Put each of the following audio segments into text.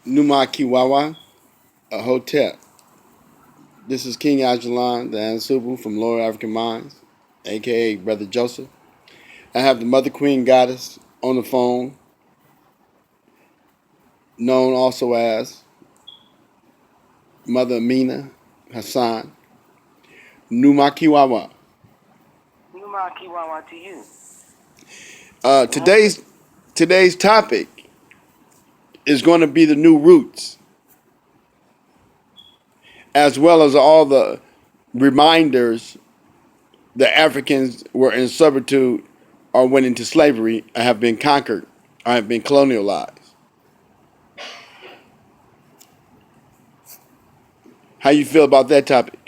Numa Kiwawa, a Hotep. This is King Ajalon, the Ansubu from Lower African Mines, aka Brother Joseph. I have the Mother Queen Goddess on the phone, known also as Mother Amina Hassan. Numa Kiwawa. Numa Kiwawa to you. Uh, today's today's topic is going to be the new roots, as well as all the reminders the Africans were in servitude or went into slavery or have been conquered or have been colonialized. How you feel about that topic?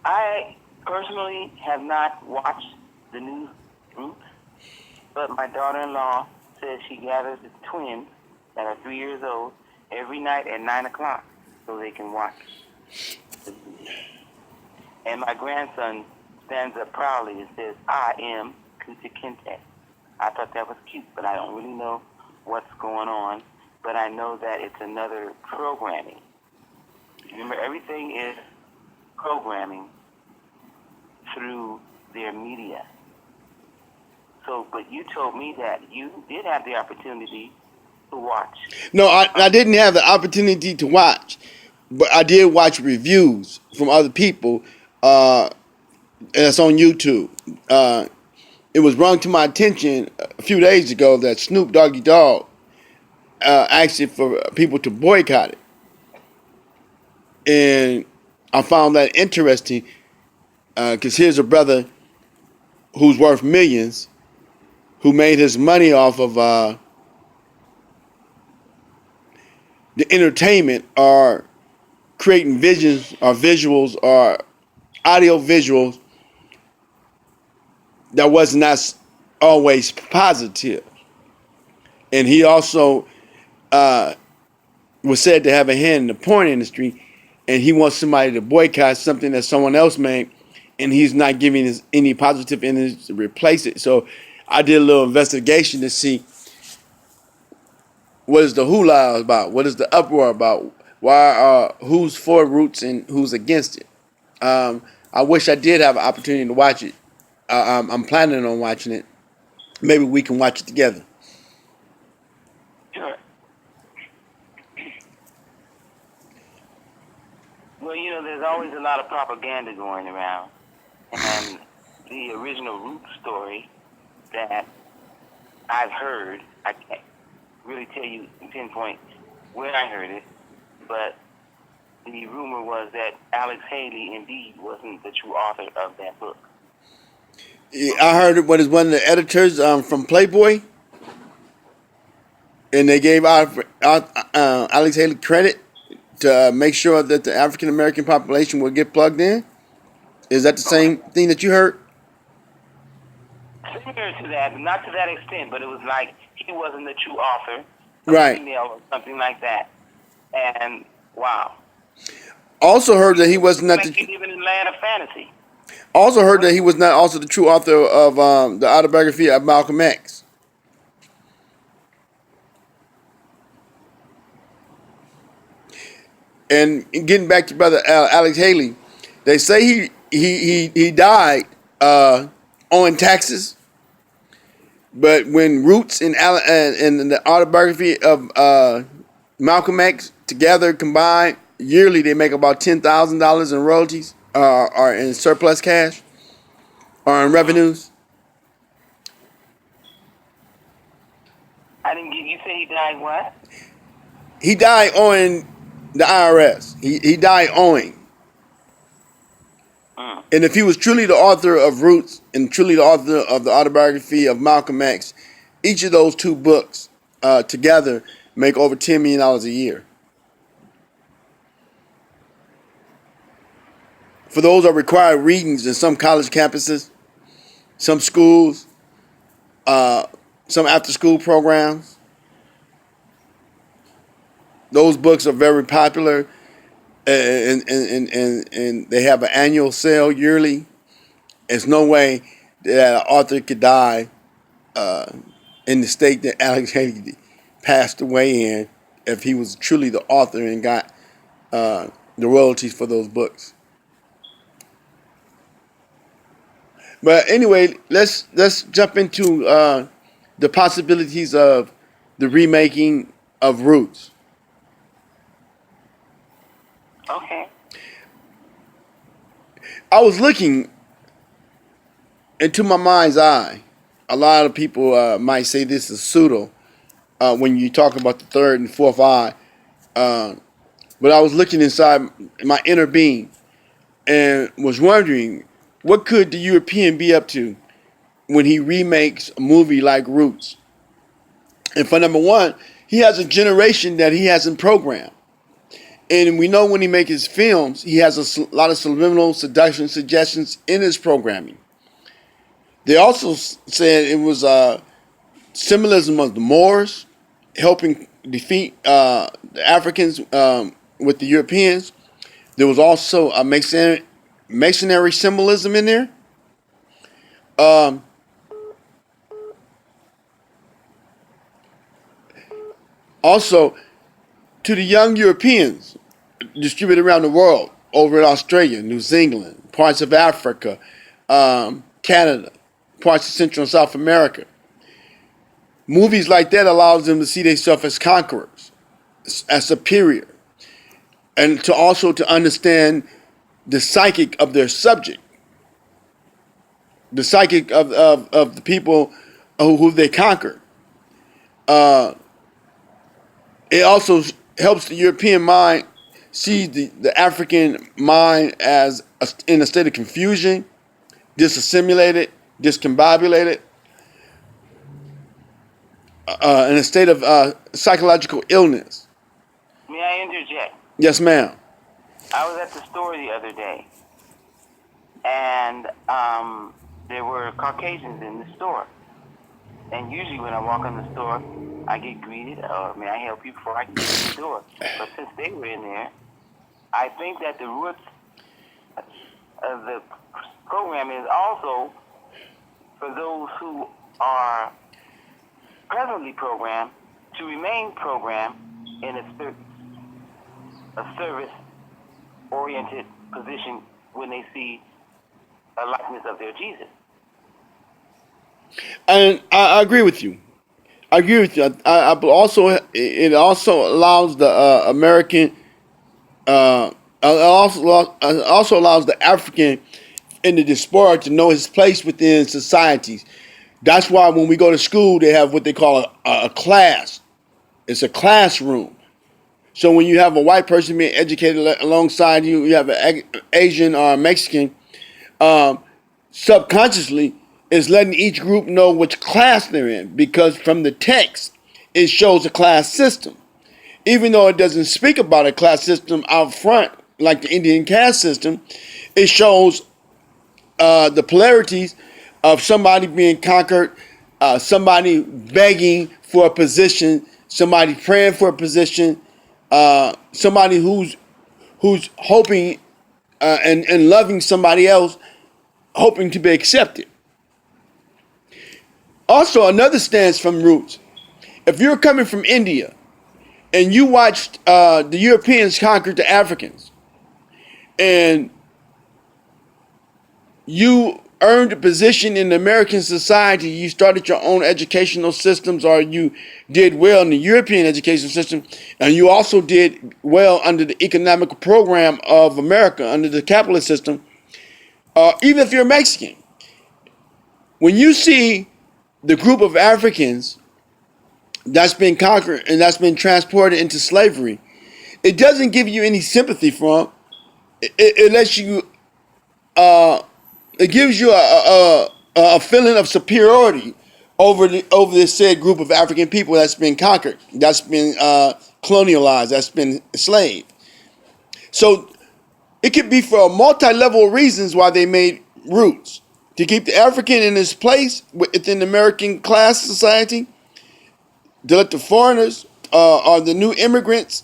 I personally have not watched the new Roots, but my daughter-in-law says she gathers the twins that are 3 years old every night at 9 o'clock so they can watch. And my grandson stands up proudly and says, I am Kunta Kinte. I thought that was cute, but I don't really know what's going on. But I know that it's another programming. Remember, everything is programming through their media. So, but you told me that you did have the opportunity to watch. No, I didn't have the opportunity to watch, but I did watch reviews from other people. And it's on YouTube. It was brought to my attention a few days ago that Snoop Doggy Dogg asked it for people to boycott it, and I found that interesting because here's a brother who's worth millions, who made his money off of the entertainment or creating visions or visuals or audio visuals that was not always positive. And he also was said to have a hand in the porn industry, and he wants somebody to boycott something that someone else made, and he's not giving us any positive energy to replace it. So I did a little investigation to see what is the hula about, what is the uproar about, why who's for Roots and who's against it. I wish I did have an opportunity to watch it. I'm planning on watching it. Maybe we can watch it together. Sure. Well, there's always a lot of propaganda going around. And the original Root story that I've heard, I can't really tell you pinpoint where I heard it, but the rumor was that Alex Haley indeed wasn't the true author of that book. I heard it was one of the editors from Playboy, and they gave Alex Haley credit to make sure that the African American population would get plugged in. Is that the same thing that you heard? Similar to that, but not to that extent, but it was like he wasn't the true author, a Right. female or something like that. And wow. Also heard that he was not Like the. he's even in land of fantasy. Also heard that he was not also the true author of the autobiography of Malcolm X. And getting back to Brother Alex Haley, they say he died owing taxes. But when Roots and the autobiography of Malcolm X together combined, yearly they make about $10,000 in royalties or in surplus cash or in revenues. I didn't get you. Say he died what? He died owing the IRS. He died owing. And if he was truly the author of Roots and truly the author of the autobiography of Malcolm X, each of those two books together make over $10 million a year. For those are required readings in some college campuses, some schools, some after-school programs. Those books are very popular, and they have an annual sale yearly. There's no way that an author could die in the state that Alex Haley passed away in if he was truly the author and got the royalties for those books. But anyway, let's jump into the possibilities of the remaking of Roots. Okay. I was looking into my mind's eye. A lot of people might say this is pseudo when you talk about the third and fourth eye. But I was looking inside my inner being and was wondering, what could the European be up to when he remakes a movie like Roots? And for number one, he has a generation that he hasn't programmed. And we know when he makes his films, he has a lot of subliminal seduction suggestions in his programming. They also said it was symbolism of the Moors helping defeat the Africans with the Europeans. There was also a masonry symbolism in there. Also, to the young Europeans distributed around the world, over in Australia, New Zealand, parts of Africa, Canada, parts of Central and South America. Movies like that allows them to see themselves as conquerors, as superior, and to also to understand the psychic of their subject, the psychic of the people who they conquer. It also helps the European mind see the African mind as in a state of confusion, disassimilated, discombobulated, in a state of psychological illness. May I interject? Yes, ma'am. I was at the store the other day, and there were Caucasians in the store. And usually when I walk in the store, I get greeted, may I help you before I get in the door? But since they were in there, I think that the roots of the program is also for those who are presently programmed to remain programmed in a service-oriented position when they see a likeness of their Jesus. And I agree with you. I agree with you. I also it also allows the American, also allows the African in the diaspora to know his place within societies. That's why when we go to school, they have what they call a class. It's a classroom. So when you have a white person being educated alongside you, you have an Asian or a Mexican, subconsciously, is letting each group know which class they're in, because from the text, it shows a class system. Even though it doesn't speak about a class system out front, like the Indian caste system, it shows the polarities of somebody being conquered, somebody begging for a position, somebody praying for a position, somebody who's hoping and loving somebody else, hoping to be accepted. Also, another stance from Roots. If you're coming from India and you watched the Europeans conquer the Africans and you earned a position in American society, you started your own educational systems, or you did well in the European education system, and you also did well under the economic program of America, under the capitalist system, even if you're Mexican, when you see the group of Africans that's been conquered and that's been transported into slavery, it doesn't give you any sympathy for them. It lets you, it gives you a feeling of superiority over this said group of African people that's been conquered, that's been colonialized, that's been enslaved. So it could be for a multi-level reasons why they made Roots. To keep the African in his place within the American class society, to let the foreigners or the new immigrants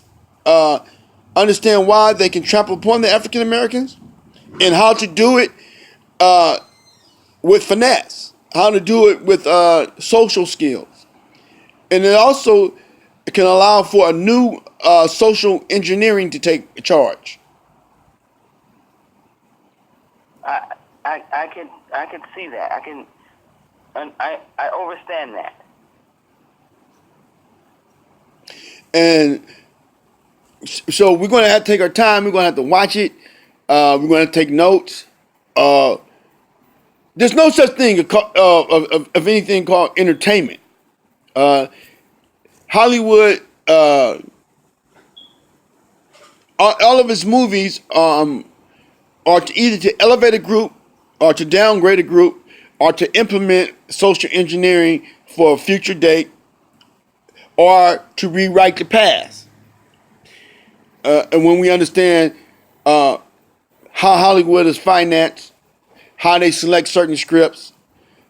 understand why they can trample upon the African Americans, and how to do it with finesse, how to do it with social skills. And it also can allow for a new social engineering to take charge. I can see that. I understand that. And so we're going to have to take our time. We're going to have to watch it. We're going to take notes. There's no such thing of anything called entertainment. Hollywood, all of its movies are to either to elevate a group or to downgrade a group or to implement social engineering for a future date or to rewrite the past. And when we understand how Hollywood is financed, how they select certain scripts,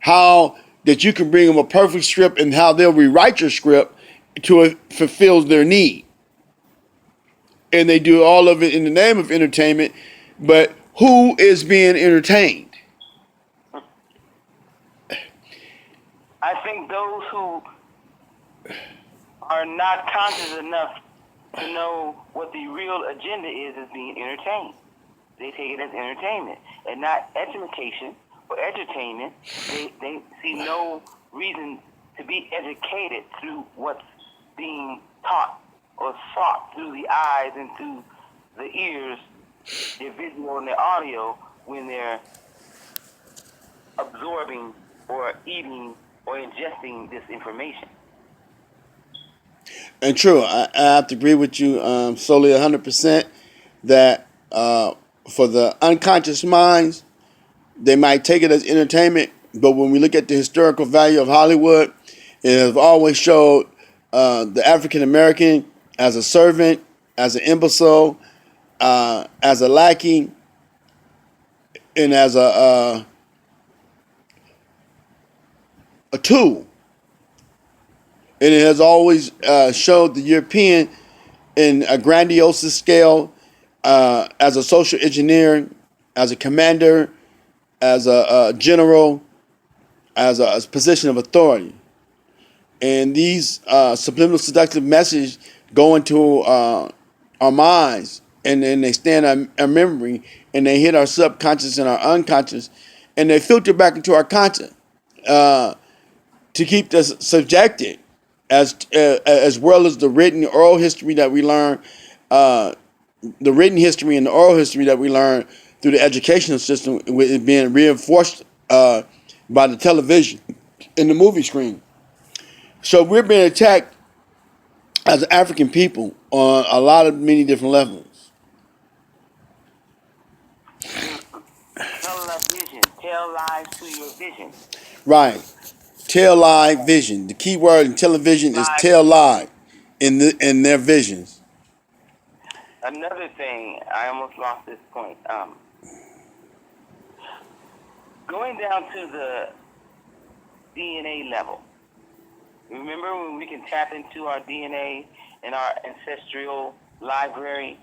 how that you can bring them a perfect script and how they'll rewrite your script to it fulfills their need. And they do all of it in the name of entertainment, but who is being entertained? I think those who are not conscious enough to know what the real agenda is being entertained. They take it as entertainment and not education or entertainment. They see no reason to be educated through what's being taught or sought through the eyes and through the ears, their visual and their audio when they're absorbing or eating or ingesting this information. And true, I have to agree with you solely 100% that for the unconscious minds, they might take it as entertainment, but when we look at the historical value of Hollywood, it has always showed the African American as a servant, as an imbecile, as a lackey, and as a tool. And it has always showed the European in a grandiose scale as a social engineer, as a commander, as a general, as a position of authority. And these subliminal seductive messages go into our minds and then they stand our memory and they hit our subconscious and our unconscious and they filter back into our conscious to keep us subjected as well as the written oral history that we learn, the written history and the oral history that we learn through the educational system, with it being reinforced by the television and the movie screen. So we're being attacked as African people on a lot of many different levels. Tell a vision. Tell lies to your vision. Right. Tell lie vision. The key word in television is tell lie in their visions. Another thing, I almost lost this point. Going down to the DNA level. Remember when we can tap into our DNA and our ancestral library